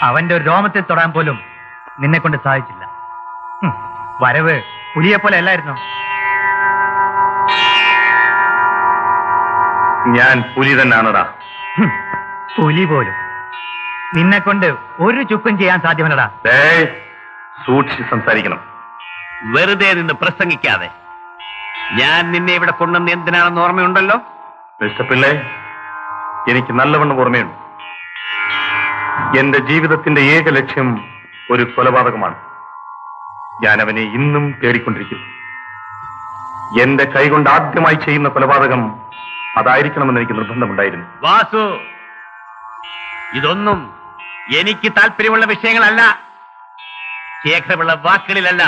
അവന്റെ ഒരു രോമത്തിൽ തൊടാൻ പോലും നിന്നെ കൊണ്ട് സാധിച്ചില്ല. വരവ് പുലിയെ പോലെ അല്ലായിരുന്നു. ഞാൻ പുലി തന്നെയാണടാ. പുലി പോലും നിന്നെ കൊണ്ട് ഒരു ചുക്കും ചെയ്യാൻ സാധ്യമല്ലടാ. സൂക്ഷിച്ച് സംസാരിക്കണം. വെറുതെ നിന്ന് പ്രസംഗിക്കാതെ. ഞാൻ നിന്നെ ഇവിടെ കൊണ്ടുവന്ന് എന്തിനാണെന്ന് ഓർമ്മയുണ്ടല്ലോ? മിസ്റ്റർ പിള്ളേ, എനിക്ക് നല്ലവണ്ണം ഓർമ്മയുണ്ട്. എന്റെ ജീവിതത്തിന്റെ ഏക ലക്ഷ്യം ഒരു കൊലപാതകമാണ്. ഞാൻ അവനെ ഇന്നും തേടിക്കൊണ്ടിരിക്കുന്നു. എന്റെ കൈകൊണ്ട് ആദ്യമായി ചെയ്യുന്ന കൊലപാതകം അതായിരിക്കണമെന്ന് എനിക്ക് നിർബന്ധമുണ്ടായിരുന്നു. വാസു, ഇതൊന്നും എനിക്ക് താല്പര്യമുള്ള വിഷയങ്ങളല്ല. ശേഖരമുള്ള വാക്കുകളിലല്ല,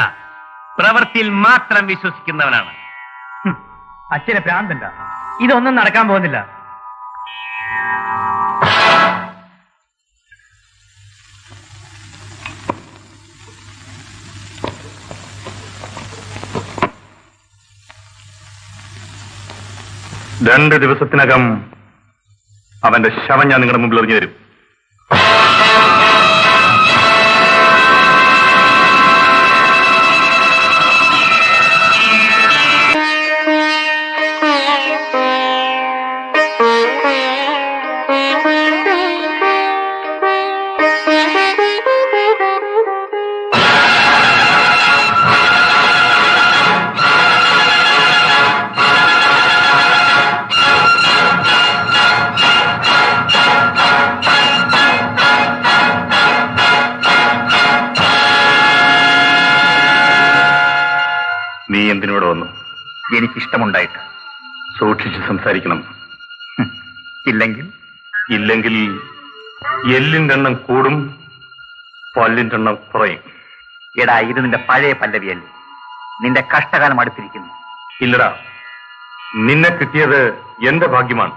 പ്രവൃത്തിയിൽ മാത്രം വിശ്വസിക്കുന്നവനാണ്. അച്ഛനെ ഭ്രാന്തണ്ട. ഇതൊന്നും നടക്കാൻ പോകുന്നില്ല. രണ്ട് ദിവസത്തിനകം അവന്റെ ശവം ഞാൻ നിങ്ങളുടെ മുമ്പിൽ എറിഞ്ഞു തരും. നീ എന്തിനോട് വന്നു? എനിക്കിഷ്ടമുണ്ടായിട്ട്. സൂക്ഷിച്ച് സംസാരിക്കണം. ഇല്ലെങ്കിൽ എല്ലിന്റെ എണ്ണം കൂടും, പല്ലിന്റെ എണ്ണം കുറയും. എടാ, ഇത് നിന്റെ പഴയ പല്ലവിയല്ലേ? നിന്റെ കഷ്ടകാലം അടുത്തിരിക്കുന്നു. ഇല്ലടാ, നിന്നെ കിട്ടിയത് എന്റെ ഭാഗ്യമാണ്.